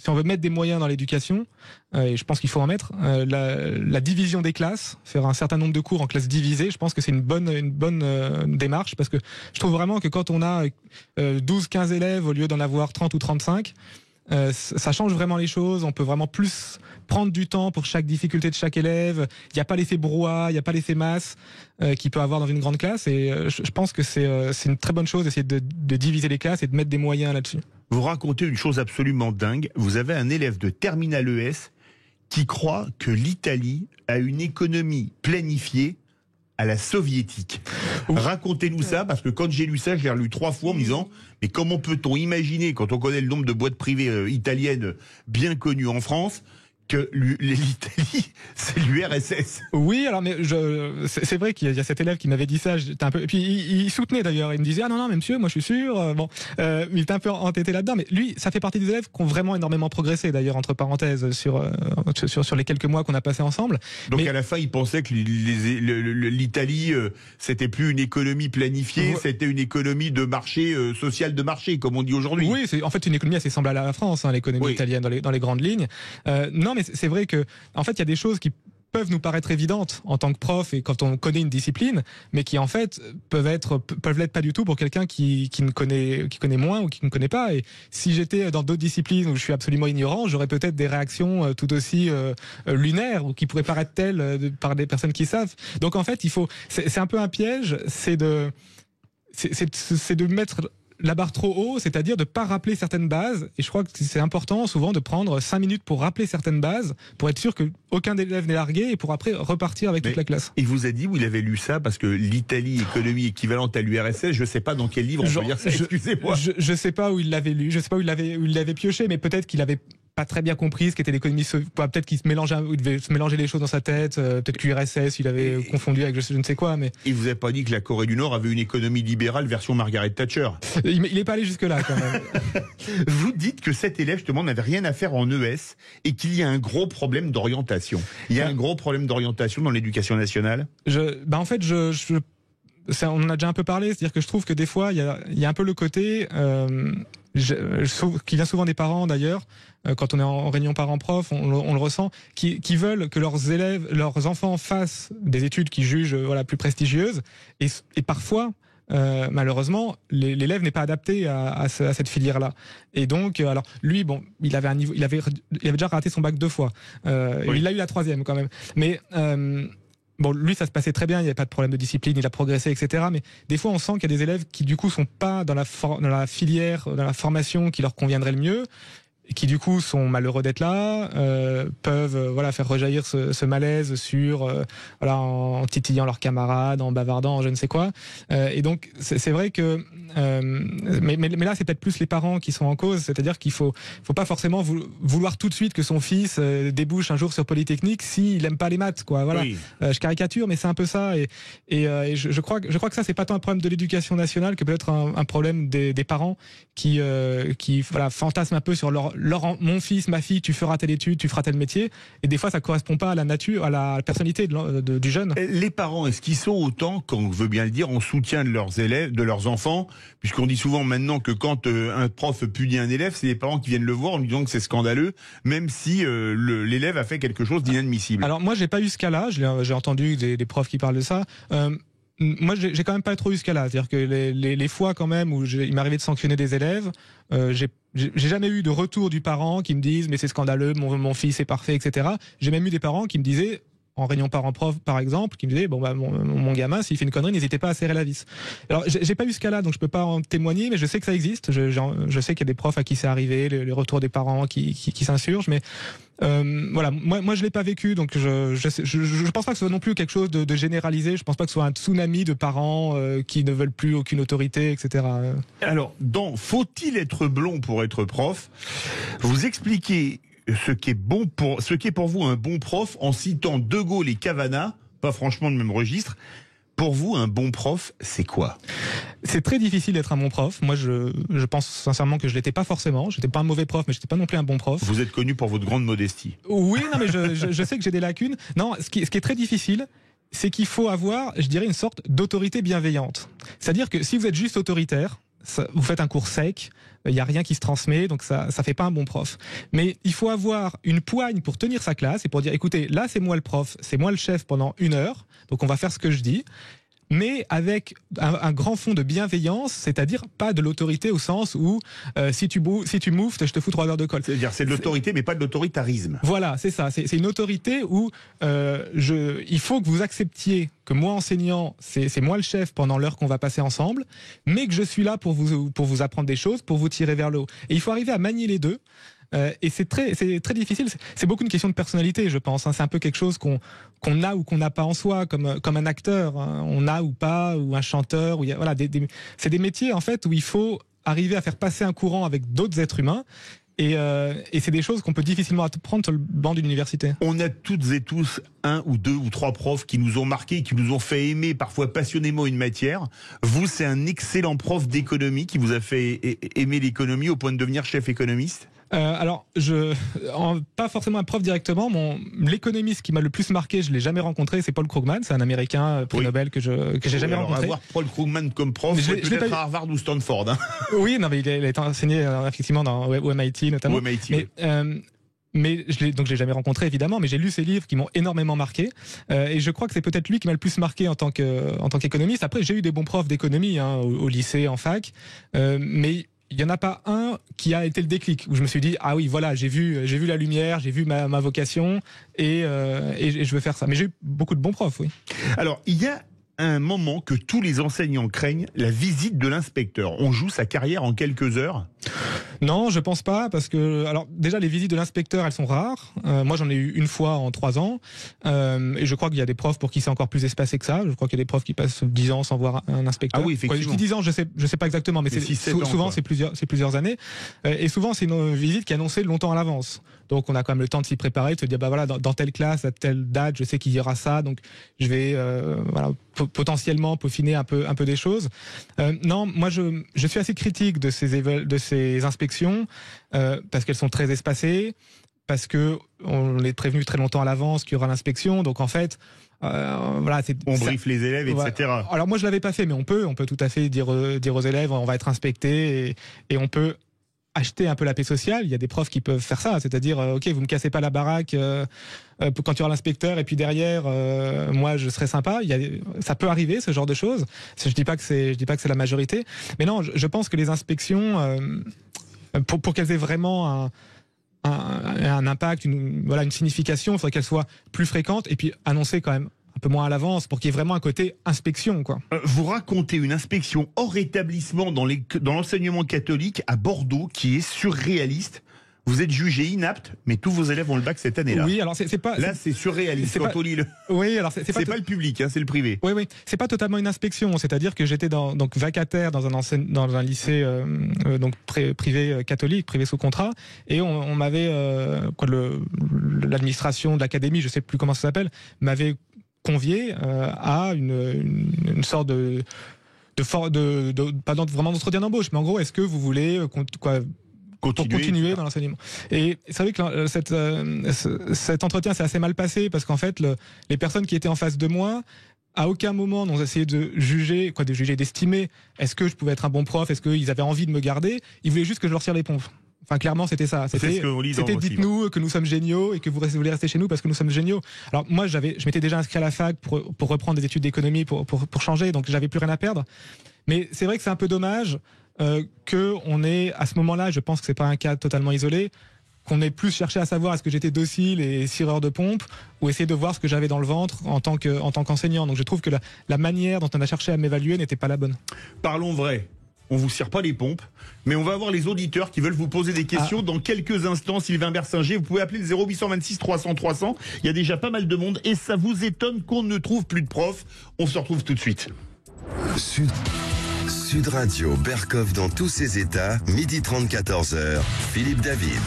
C: on veut mettre des moyens dans l'éducation, et je pense qu'il faut en mettre, la division des classes, faire un certain nombre de cours en classes divisées, je pense que c'est une bonne démarche, parce que je trouve vraiment que quand on a 12-15 élèves au lieu d'en avoir 30 ou 35, ça change vraiment les choses. On peut vraiment plus prendre du temps pour chaque difficulté de chaque élève. Il n'y a pas l'effet brouhaha, il n'y a pas l'effet masse qu'il peut avoir dans une grande classe, et je pense que c'est une très bonne chose d'essayer de diviser les classes et de mettre des moyens là-dessus.
B: Vous racontez une chose absolument dingue. Vous avez un élève de terminale ES qui croit que l'Italie a une économie planifiée à la soviétique. Racontez-nous ça, parce que quand j'ai lu ça, je l'ai relu 3 fois en me disant, mais comment peut-on imaginer, quand on connaît le nombre de boîtes privées italiennes bien connues en France, que l'Italie, c'est l'URSS.
C: Oui, alors mais c'est vrai qu'il y a cet élève qui m'avait dit ça. J'étais un peu, et puis il soutenait d'ailleurs. Il me disait non mais monsieur, moi je suis sûr. Il était un peu entêté là-dedans. Mais lui, ça fait partie des élèves qui ont vraiment énormément progressé. D'ailleurs, entre parenthèses, sur les quelques mois qu'on a passé ensemble.
B: Donc à la fin, il pensait que l'Italie, c'était plus une économie planifiée, c'était une économie de marché, sociale de marché, comme on dit aujourd'hui.
C: Oui, c'est en fait une économie assez semblable à la France, l'économie italienne dans les grandes lignes. Non, mais c'est vrai que, en fait, il y a des choses qui peuvent nous paraître évidentes en tant que prof et quand on connaît une discipline, mais qui en fait peuvent l'être pas du tout pour quelqu'un qui connaît moins ou qui ne connaît pas. Et si j'étais dans d'autres disciplines où je suis absolument ignorant, j'aurais peut-être des réactions tout aussi lunaires, ou qui pourraient paraître telles par des personnes qui savent. Donc en fait, c'est un peu un piège, c'est de mettre la barre trop haut, c'est-à-dire de ne pas rappeler certaines bases. Et je crois que c'est important souvent de prendre 5 minutes pour rappeler certaines bases, pour être sûr qu'aucun élève n'est largué, et pour après repartir avec toute la classe.
B: Il vous a dit où il avait lu ça, parce que l'Italie, économie équivalente à l'URSS, je ne sais pas dans quel livre on peut lire ça, excusez-moi.
C: Je ne sais pas où il l'avait lu, je ne sais pas où il l'avait pioché, mais peut-être qu'il avait pas très bien compris ce qu'était l'économie, peut-être qu'il il devait se mélanger les choses dans sa tête, peut-être que l'URSS il avait confondu avec je ne sais quoi, mais
B: il vous a pas dit que la Corée du Nord avait une économie libérale version Margaret Thatcher?
C: Il n'est pas allé jusque là quand même.
B: Vous dites que cet élève justement n'avait rien à faire en ES et qu'il y a un gros problème d'orientation. Il y a un gros problème d'orientation dans l'éducation nationale?
C: En fait, on en a déjà un peu parlé, c'est-à-dire que je trouve que des fois il y a un peu le côté qui vient souvent des parents d'ailleurs, quand on est en réunion parents-prof, on le ressent, qui veulent que leurs enfants fassent des études qu'ils jugent plus prestigieuses, et parfois malheureusement l'élève n'est pas adapté à cette filière-là. Et donc alors lui, il avait un niveau, il avait déjà raté son bac 2 fois, il a eu la 3e quand même, mais lui, ça se passait très bien, il n'y avait pas de problème de discipline, il a progressé, etc. Mais des fois, on sent qu'il y a des élèves qui, du coup, sont pas dans la filière, dans la formation qui leur conviendrait le mieux, et qui, du coup, sont malheureux d'être là, peuvent faire rejaillir ce malaise en titillant leurs camarades, en bavardant, en je ne sais quoi. Et donc, c'est vrai que... mais là, c'est peut-être plus les parents qui sont en cause, c'est-à-dire qu'il faut pas forcément vouloir tout de suite que son fils débouche un jour sur Polytechnique s'il n'aime pas les maths, quoi. Voilà. Oui. Je caricature, mais c'est un peu ça. Et je crois que ça, c'est pas tant un problème de l'éducation nationale que peut-être un problème des parents qui fantasment un peu sur mon fils, ma fille, tu feras telle étude, tu feras tel métier. Et des fois, ça correspond pas à la nature, à la personnalité du jeune.
B: Les parents, est-ce qu'ils sont autant, quand on veut bien le dire, en soutien de leurs élèves, de leurs enfants, puisqu'on dit souvent maintenant que quand un prof punit un élève, c'est les parents qui viennent le voir en lui disant que c'est scandaleux, même si l'élève a fait quelque chose d'inadmissible.
C: Alors moi, j'ai pas eu ce cas-là. J'ai entendu des profs qui parlent de ça. Moi, j'ai quand même pas trop eu ce cas-là. C'est-à-dire que les fois quand même où il m'arrivait de sanctionner des élèves, j'ai jamais eu de retour du parent qui me dise mais c'est scandaleux, mon fils est parfait, etc. J'ai même eu des parents qui me disaient en réunion parents-prof, par exemple, qui me disaient, bon, bah, mon gamin, s'il fait une connerie, n'hésitez pas à serrer la vis. Alors, j'ai pas eu ce cas-là, donc je peux pas en témoigner, mais je sais que ça existe. Je sais qu'il y a des profs à qui c'est arrivé, les retours des parents qui s'insurgent, mais voilà, moi je l'ai pas vécu, donc je pense pas que ce soit non plus quelque chose de généralisé. Je pense pas que ce soit un tsunami de parents qui ne veulent plus aucune autorité, etc.
B: Alors, dans Faut-il être blond pour être prof, vous expliquez ce qui est pour vous un bon prof en citant De Gaulle et Cavana, pas franchement le même registre. Pour vous, un bon prof, c'est quoi?
C: C'est très difficile d'être un bon prof. Moi, je pense sincèrement que je l'étais pas forcément. J'étais pas un mauvais prof, mais j'étais pas non plus un bon prof.
B: Vous êtes connu pour votre grande modestie.
C: Oui, non, mais je sais que j'ai des lacunes. Non, ce qui est très difficile, c'est qu'il faut avoir, je dirais, une sorte d'autorité bienveillante. C'est-à-dire que si vous êtes juste autoritaire, vous faites un cours sec, il n'y a rien qui se transmet, donc ça fait pas un bon prof. Mais il faut avoir une poigne pour tenir sa classe et pour dire, écoutez, là c'est moi le prof, c'est moi le chef pendant 1 heure, donc on va faire ce que je dis, mais avec un grand fond de bienveillance, c'est-à-dire pas de l'autorité au sens où si tu mouftes, je te fous 3 heures de colle.
B: C'est-à-dire c'est de l'autorité, mais pas de l'autoritarisme.
C: Voilà, c'est ça. C'est une autorité où il faut que vous acceptiez que moi, enseignant, c'est moi le chef pendant l'heure qu'on va passer ensemble, mais que je suis là pour vous apprendre des choses, pour vous tirer vers le haut. Et il faut arriver à manier les deux. Et c'est très difficile. C'est beaucoup une question de personnalité, je pense. C'est un peu quelque chose qu'on a ou qu'on n'a pas en soi, comme un acteur. On a ou pas, ou un chanteur. Voilà, c'est des métiers en fait où il faut arriver à faire passer un courant avec d'autres êtres humains. Et c'est des choses qu'on peut difficilement apprendre sur le banc d'une université.
B: On a toutes et tous 1 ou 2 ou 3 profs qui nous ont marqués, qui nous ont fait aimer parfois passionnément une matière. Vous, c'est un excellent prof d'économie qui vous a fait aimer l'économie au point de devenir chef économiste?
C: Alors, pas forcément un prof directement. L'économiste qui m'a le plus marqué, je l'ai jamais rencontré, c'est Paul Krugman. C'est un Américain prix Nobel que j'ai jamais rencontré.
B: Avoir Paul Krugman comme prof, peut-être à Harvard ou Stanford. Hein.
C: Oui, non, mais il a été enseigné effectivement au MIT notamment.
B: Au MIT.
C: Mais je l'ai jamais rencontré évidemment, mais j'ai lu ses livres qui m'ont énormément marqué, et je crois que c'est peut-être lui qui m'a le plus marqué en tant qu'économiste. Après, j'ai eu des bons profs d'économie au lycée, en fac, mais il y en a pas un qui a été le déclic où je me suis dit ah oui, voilà, j'ai vu la lumière, j'ai vu ma vocation et je veux faire ça. Mais j'ai eu beaucoup de bons profs, oui.
B: Alors il y a un moment que tous les enseignants craignent, la visite de l'inspecteur. On joue sa carrière en quelques heures?
C: Non, je pense pas, parce que alors déjà les visites de l'inspecteur, elles sont rares. Moi, j'en ai eu 1 fois en 3 ans, et je crois qu'il y a des profs pour qui c'est encore plus espacé que ça. Je crois qu'il y a des profs qui passent 10 ans sans voir un inspecteur.
B: Ah oui, effectivement.
C: Je dis 10 ans, je sais pas exactement, mais souvent c'est plusieurs années, et souvent c'est une visite qui est annoncée longtemps à l'avance. Donc on a quand même le temps de s'y préparer, de se dire bah voilà, dans telle classe à telle date, je sais qu'il y aura ça, donc je vais potentiellement peaufiner un peu des choses. Non, moi je suis assez critique de ces inspections parce qu'elles sont très espacées, parce que on est prévenu très longtemps à l'avance qu'il y aura l'inspection, donc en fait voilà,
B: on briefe les élèves, etc.
C: Alors moi je l'avais pas fait, mais on peut tout à fait dire aux élèves on va être inspecté, et on peut acheter un peu la paix sociale. Il y a des profs qui peuvent faire ça, c'est-à-dire ok, vous me cassez pas la baraque quand il y aura l'inspecteur, et puis derrière moi je serai sympa. Ça peut arriver, ce genre de choses. Je dis pas que c'est la majorité, mais non, je pense que les inspections pour qu'elles aient vraiment un impact, une signification, il faudrait qu'elles soient plus fréquentes et puis annoncées quand même un peu moins à l'avance pour qu'il y ait vraiment un côté inspection, quoi.
B: Vous racontez une inspection hors établissement dans l'enseignement catholique à Bordeaux qui est surréaliste. Vous êtes jugé inapte, mais tous vos élèves ont le bac cette année-là.
C: Oui, alors c'est pas.
B: Là, c'est surréaliste quand on lit le.
C: Oui, alors c'est
B: pas le public, hein, c'est le privé.
C: Oui, c'est pas totalement une inspection. C'est-à-dire que j'étais donc vacataire dans un lycée donc privé catholique, privé sous contrat, et on m'avait l'administration de l'académie, je sais plus comment ça s'appelle, m'avait convié à une sorte pas vraiment d'entretien d'embauche, mais en gros, est-ce que vous voulez continuer dans l'enseignement. Et c'est vrai que cet entretien s'est assez mal passé, parce qu'en fait, les personnes qui étaient en face de moi, à aucun moment n'ont essayé de juger, d'estimer est-ce que je pouvais être un bon prof, est-ce qu'ils avaient envie de me garder. Ils voulaient juste que je leur tire les pompes. Enfin, clairement, c'était ça. C'était dites-nous que nous sommes géniaux et que vous voulez rester chez nous parce que nous sommes géniaux. Alors moi, je m'étais déjà inscrit à la fac pour reprendre des études d'économie, pour changer, donc j'avais plus rien à perdre. Mais c'est vrai que c'est un peu dommage qu'on ait, à ce moment-là, je pense que c'est pas un cas totalement isolé, qu'on ait plus cherché à savoir est-ce que j'étais docile et cireur de pompe, ou essayer de voir ce que j'avais dans le ventre en tant qu'enseignant. Donc je trouve que la manière dont on a cherché à m'évaluer n'était pas la bonne.
B: Parlons vrai. On vous cire pas les pompes, mais on va avoir les auditeurs qui veulent vous poser des questions dans quelques instants. Sylvain Bersinger, vous pouvez appeler le 0826 300 300. Il y a déjà pas mal de monde et ça vous étonne qu'on ne trouve plus de profs. On se retrouve tout de suite.
A: Sud Radio, Berkov dans tous ses états, 12h30, 14h, Philippe David.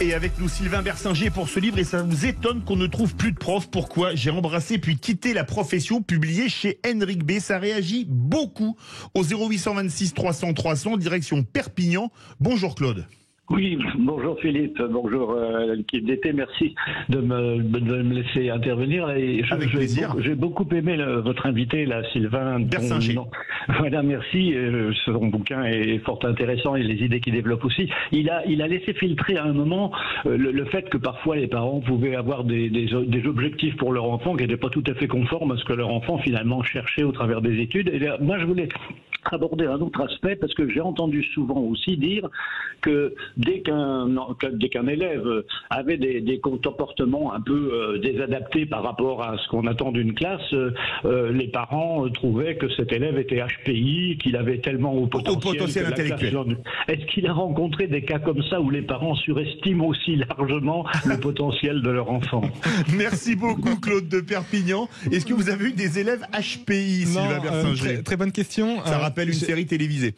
B: Et avec nous Sylvain Bersinger pour ce livre, et ça vous étonne qu'on ne trouve plus de profs. Pourquoi? J'ai embrassé puis quitté la profession, publié chez Henrik B. Ça réagit beaucoup au 0826 300 300, direction Perpignan. Bonjour Claude.
D: Oui, bonjour Philippe, bonjour l'équipe d'été, merci de me laisser intervenir. Et
B: avec plaisir.
D: J'ai beaucoup aimé votre invité, là, Sylvain
B: Bersinger.
D: Voilà, merci. Son bouquin est fort intéressant et les idées qu'il développe aussi. Il a laissé filtrer à un moment le fait que parfois les parents pouvaient avoir des objectifs pour leur enfant qui n'étaient pas tout à fait conformes à ce que leur enfant finalement cherchait au travers des études. Et là, moi, je voulais aborder un autre aspect parce que j'ai entendu souvent aussi dire que dès qu'un élève avait des comportements un peu désadaptés par rapport à ce qu'on attend d'une classe, les parents trouvaient que cet élève était HPI, qu'il avait tellement au potentiel
B: intellectuel.
D: Est-ce qu'il a rencontré des cas comme ça où les parents surestiment aussi largement le potentiel de leur enfant?
B: Merci beaucoup Claude de Perpignan. Est-ce que vous avez eu des élèves HPI, Sylvain Bersinger?
C: Très bonne question.
B: Ça rappelle une série télévisée.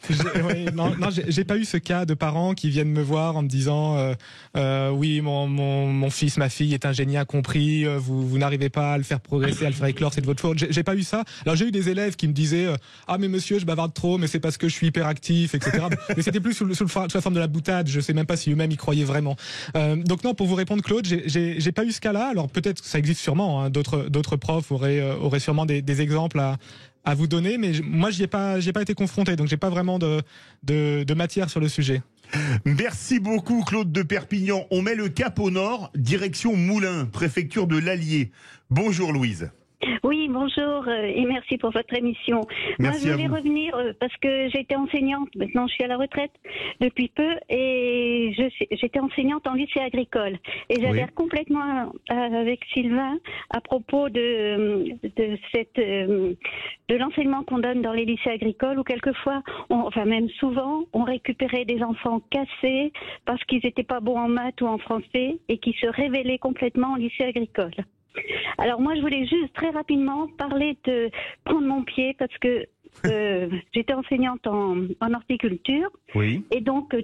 C: J'ai pas eu ce cas de parents qui viennent me voir en me disant oui, mon fils, ma fille est un génie incompris, vous n'arrivez pas à le faire progresser, à le faire éclore, c'est de votre faute. J'ai pas eu ça. Alors j'ai eu des élèves qui me disaient ah mais monsieur, je bavarde trop, mais c'est parce que je suis hyperactif, etc. Mais c'était plus sous la forme de la boutade. Je sais même pas si eux-mêmes y croyaient vraiment. Donc non, pour vous répondre Claude, j'ai pas eu ce cas-là. Alors peut-être que ça existe sûrement. Hein, d'autres profs auraient sûrement des exemples à vous donner, mais moi j'y ai pas été confronté, donc j'ai pas vraiment de matière sur le sujet.
B: Merci beaucoup Claude de Perpignan. On met le cap au nord, direction Moulins, préfecture de l'Allier. Bonjour Louise.
E: Oui, bonjour et merci pour votre émission.
B: Merci.
E: Moi, je voulais revenir parce que j'étais enseignante. Maintenant, je suis à la retraite depuis peu et j'étais enseignante en lycée agricole. Et j'adhère complètement avec Sylvain à propos de l'enseignement qu'on donne dans les lycées agricoles où quelquefois, même souvent, on récupérait des enfants cassés parce qu'ils n'étaient pas bons en maths ou en français et qui se révélaient complètement en lycée agricole. Alors moi, je voulais juste très rapidement parler de prendre mon pied parce que j'étais enseignante en horticulture.
B: Oui.
E: Et donc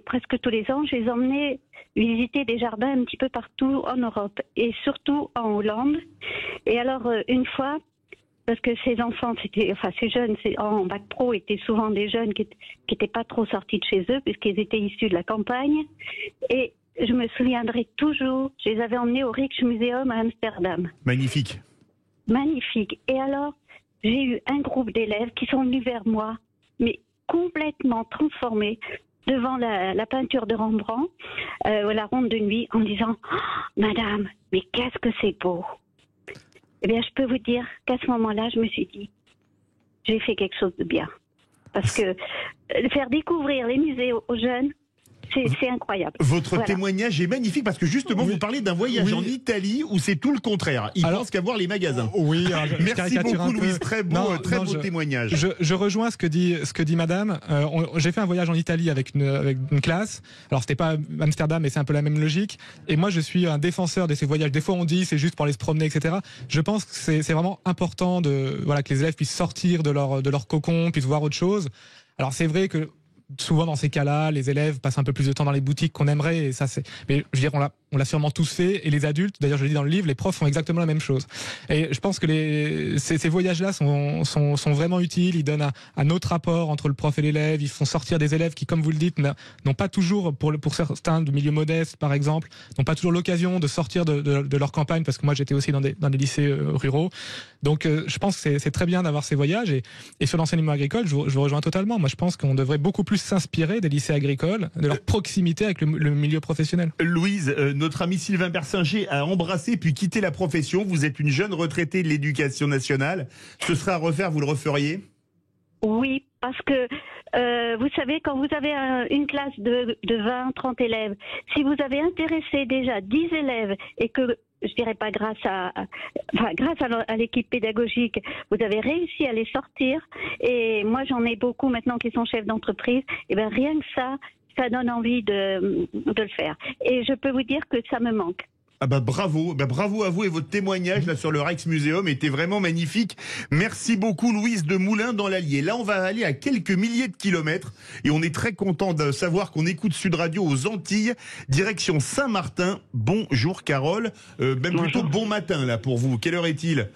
E: presque tous les ans, je les emmenais visiter des jardins un petit peu partout en Europe et surtout en Hollande. Et alors une fois, parce que ces enfants, ces jeunes en bac pro étaient souvent des jeunes qui étaient pas trop sortis de chez eux puisqu'ils étaient issus de la campagne. Et je me souviendrai toujours, je les avais emmenés au Rijksmuseum à Amsterdam.
B: Magnifique.
E: Magnifique. Et alors, j'ai eu un groupe d'élèves qui sont venus vers moi, mais complètement transformés devant la peinture de Rembrandt, la ronde de nuit, en disant oh, « Madame, mais qu'est-ce que c'est beau !» Eh bien, je peux vous dire qu'à ce moment-là, je me suis dit « J'ai fait quelque chose de bien. » Parce que faire découvrir les musées aux jeunes, c'est incroyable.
B: Votre témoignage est magnifique parce que justement vous parlez d'un voyage en Italie où c'est tout le contraire. Ils pensent qu'à voir les magasins.
C: Oui,
B: merci beaucoup Louise, très beau témoignage.
C: Je rejoins ce que dit Madame. J'ai fait un voyage en Italie avec une classe. Alors c'était pas Amsterdam, mais c'est un peu la même logique. Et moi je suis un défenseur de ces voyages. Des fois on dit c'est juste pour aller se promener, etc. Je pense que c'est vraiment important que les élèves puissent sortir de leur cocon, puissent voir autre chose. Alors c'est vrai que souvent dans ces cas-là, les élèves passent un peu plus de temps dans les boutiques qu'on aimerait, et ça mais je veux dire, on l'a sûrement tous fait, et les adultes, d'ailleurs je le dis dans le livre, les profs font exactement la même chose. Et je pense que ces voyages-là sont vraiment utiles, ils donnent un autre rapport entre le prof et l'élève, ils font sortir des élèves qui, comme vous le dites, n'ont pas toujours, pour certains de milieux modestes par exemple, n'ont pas toujours l'occasion de sortir de leur campagne, parce que moi j'étais aussi dans des lycées ruraux. Donc je pense que c'est très bien d'avoir ces voyages, et sur l'enseignement agricole, je vous rejoins totalement. Moi je pense qu'on devrait beaucoup plus s'inspirer des lycées agricoles, de leur proximité avec le milieu professionnel.
B: Louise, notre ami Sylvain Bersinger a embrassé puis quitté la profession. Vous êtes une jeune retraitée de l'éducation nationale. Ce serait à refaire, vous le referiez ?
E: Oui, parce que vous savez, quand vous avez une classe de 20, 30 élèves, si vous avez intéressé déjà 10 élèves et que, je dirais pas grâce à l'équipe pédagogique, vous avez réussi à les sortir, et moi j'en ai beaucoup maintenant qui sont chefs d'entreprise, et bien rien que ça donne envie de le faire. Et je peux vous dire que ça me manque.
B: Ah bah bravo, bravo à vous, et votre témoignage là sur le Rijksmuseum était vraiment magnifique. Merci beaucoup Louise de Moulins dans l'Allier. Là on va aller à quelques milliers de kilomètres et on est très content de savoir qu'on écoute Sud Radio aux Antilles, direction Saint-Martin. Bonjour Carole, plutôt bon matin là pour vous. Quelle heure est-il?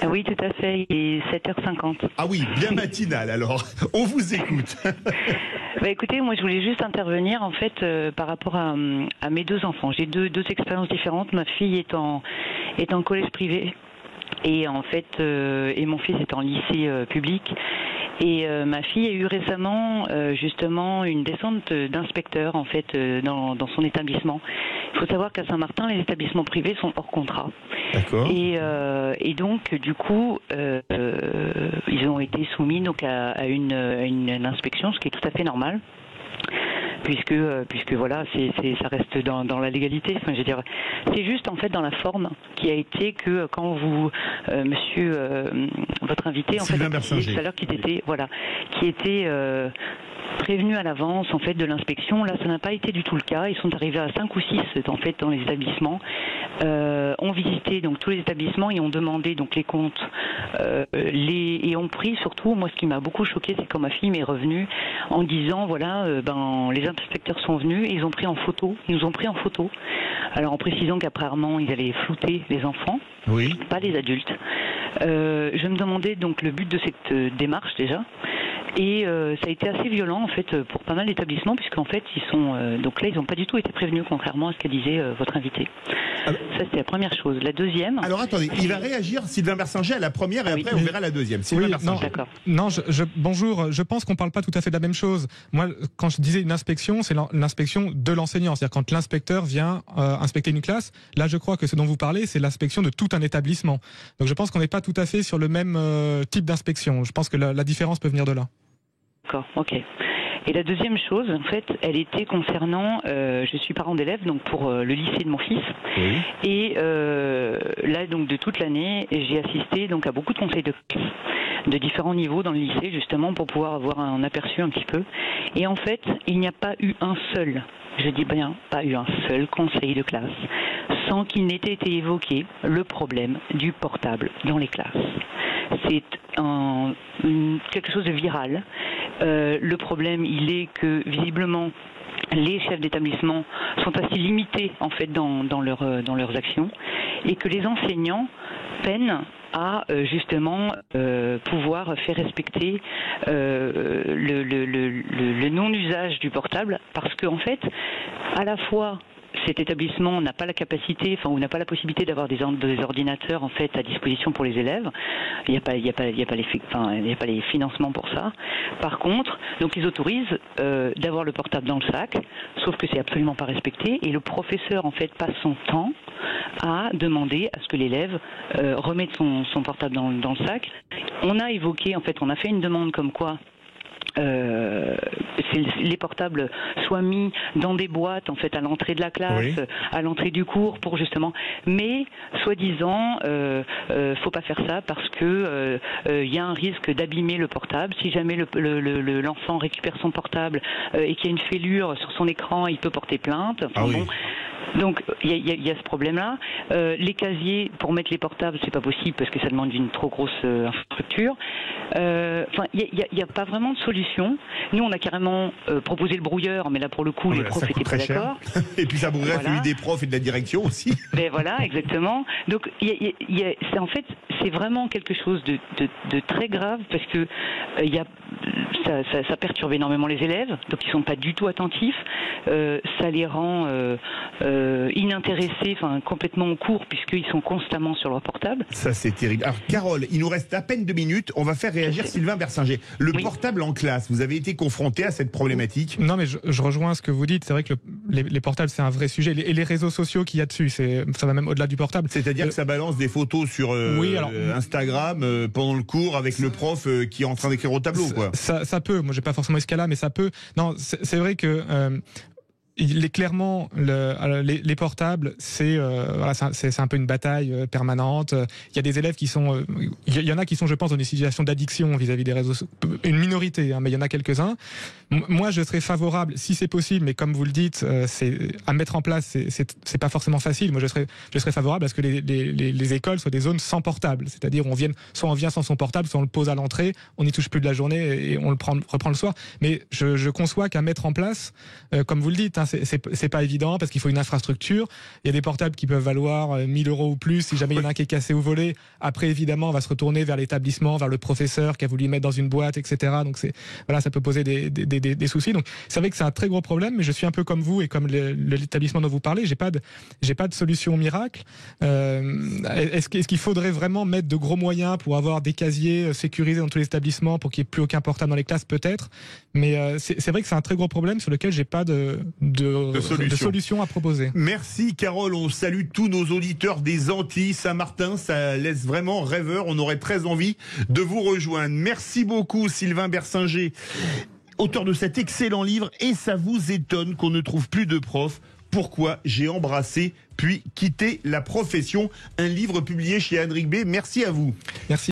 F: Oui, tout à fait, il est 7h50.
B: Ah oui, bien matinal alors. On vous écoute.
F: Bah écoutez, moi je voulais juste intervenir en fait par rapport à mes deux enfants. J'ai deux expériences différentes. Ma fille est en collège privé et en fait et mon fils est en lycée public. Et ma fille a eu récemment justement une descente d'inspecteur en fait dans son établissement. Il faut savoir qu'à Saint-Martin, les établissements privés sont hors contrat.
B: D'accord.
F: Et donc du coup ils ont été soumis donc à une inspection, ce qui est tout à fait normal. Puisque voilà, ça reste dans la légalité. Enfin, je veux dire, c'est juste en fait dans la forme qui a été que quand vous, monsieur, votre invité, en
B: Sylvain
F: fait, tout à l'heure, qui était prévenu à l'avance en fait de l'inspection. Là, ça n'a pas été du tout le cas. Ils sont arrivés à 5 ou 6 en fait dans les établissements, ont visité donc tous les établissements et ont demandé donc les comptes, et ont pris surtout. Moi, ce qui m'a beaucoup choqué, c'est quand ma fille m'est revenue en disant voilà, les inspecteurs sont venus et ils ont pris en photo. Ils nous ont pris en photo. Alors en précisant qu'apparemment ils allaient flouter les enfants,
B: oui,
F: pas les adultes. Je me demandais donc le but de cette démarche déjà. Et ça a été assez violent en fait pour pas mal d'établissements, puisqu'en fait ils sont donc là ils n'ont pas du tout été prévenus, contrairement à ce que disait votre invité. Alors, ça c'était la première chose. La deuxième.
B: Alors attendez, il va réagir Sylvain Bersinger à la première et après on verra la deuxième. Sylvain Bersinger.
C: Non, d'accord. Non, bonjour. Je pense qu'on parle pas tout à fait de la même chose. Moi, quand je disais une inspection, c'est l'inspection de l'enseignant, c'est-à-dire quand l'inspecteur vient inspecter une classe. Là, je crois que ce dont vous parlez, c'est l'inspection de tout un établissement. Donc je pense qu'on n'est pas tout à fait sur le même type d'inspection. Je pense que la différence peut venir de là.
F: D'accord, ok. Et la deuxième chose, en fait, elle était concernant, je suis parent d'élève donc pour le lycée de mon fils, oui. Et là donc de toute l'année, j'ai assisté donc à beaucoup de conseils de classe de différents niveaux dans le lycée justement pour pouvoir avoir un aperçu un petit peu. Et en fait, il n'y a pas eu un seul, je dis bien, pas eu un seul conseil de classe sans qu'il n'ait été évoqué le problème du portable dans les classes. C'est quelque chose de viral. Le problème, il est que visiblement les chefs d'établissement sont assez limités en fait dans leurs actions, et que les enseignants peinent à justement pouvoir faire respecter le non-usage du portable, parce qu'en fait, à la fois cet établissement n'a pas la capacité, ou n'a pas la possibilité d'avoir des ordinateurs en fait à disposition pour les élèves. Il n'y a pas les financements pour ça. Par contre, donc ils autorisent d'avoir le portable dans le sac, sauf que c'est absolument pas respecté, et le professeur en fait passe son temps à demander à ce que l'élève remette son portable dans le sac. On a évoqué, en fait, on a fait une demande comme quoi les portables soient mis dans des boîtes en fait à l'entrée de la classe, oui, à l'entrée du cours pour justement, mais soi-disant faut pas faire ça parce que y a un risque d'abîmer le portable. Si jamais l'enfant récupère son portable et qu'il y a une fêlure sur son écran, il peut porter plainte. Enfin, oui. Bon, donc il y a ce problème-là. Les casiers pour mettre les portables, c'est pas possible parce que ça demande une trop grosse infrastructure. Enfin, il y a pas vraiment de solution. Nous, on a carrément proposé le brouilleur, mais là pour le coup, les profs étaient pas d'accord.
B: Et puis ça brouillerait celui des profs et de la direction aussi.
F: Ben voilà, exactement. Donc en fait, c'est vraiment quelque chose de très grave parce que ça perturbe énormément les élèves, donc ils sont pas du tout attentifs. Ça les rend inintéressés, complètement au cours, puisqu'ils sont constamment sur leur portable.
B: Ça, c'est terrible. Alors, Carole, il nous reste à peine 2 minutes. On va faire réagir Sylvain Bersinger. Le portable en classe, vous avez été confronté à cette problématique?
C: Non, mais je rejoins ce que vous dites. C'est vrai que les portables, c'est un vrai sujet. Et les réseaux sociaux qu'il y a dessus, ça va même au-delà du portable.
B: C'est-à-dire que ça balance des photos sur Instagram pendant le cours avec le prof qui est en train d'écrire au tableau, quoi.
C: Ça peut. Moi, j'ai pas forcément eu ce cas-là, mais ça peut. Non, c'est vrai que il est clairement les portables, c'est un peu une bataille permanente. Il y a des élèves qui sont, il y en a qui sont, je pense, dans une situation d'addiction vis-à-vis des réseaux, une minorité, hein, mais il y en a quelques-uns. Moi, je serais favorable, si c'est possible, mais comme vous le dites, c'est à mettre en place, c'est pas forcément facile. Moi, je serais favorable à ce que les écoles soient des zones sans portable, c'est-à-dire soit on vient sans son portable, soit on le pose à l'entrée, on n'y touche plus de la journée et on reprend le soir. Mais je conçois qu'à mettre en place, comme vous le dites, hein, c'est pas évident parce qu'il faut une infrastructure. Il y a des portables qui peuvent valoir 1 000 € ou plus. Si jamais il y en a un qui est cassé ou volé, après évidemment on va se retourner vers l'établissement, vers le professeur qui a voulu le mettre dans une boîte, etc. Donc ça peut poser des soucis. Donc c'est vrai que c'est un très gros problème, mais je suis un peu comme vous et comme l'établissement dont vous parlez. J'ai pas de solution miracle. Est-ce qu'il faudrait vraiment mettre de gros moyens pour avoir des casiers sécurisés dans tous les établissements pour qu'il n'y ait plus aucun portable dans les classes, peut-être. Mais c'est vrai que c'est un très gros problème sur lequel j'ai pas de solution à proposer.
B: Merci Carole, on salue tous nos auditeurs des Antilles, Saint-Martin, ça laisse vraiment rêveur, on aurait très envie de vous rejoindre. Merci beaucoup Sylvain Bersinger, auteur de cet excellent livre « Et ça vous étonne qu'on ne trouve plus de profs ? Pourquoi j'ai embrassé puis quitté la profession », un livre publié chez Hendrik B. Merci à vous.
C: Merci.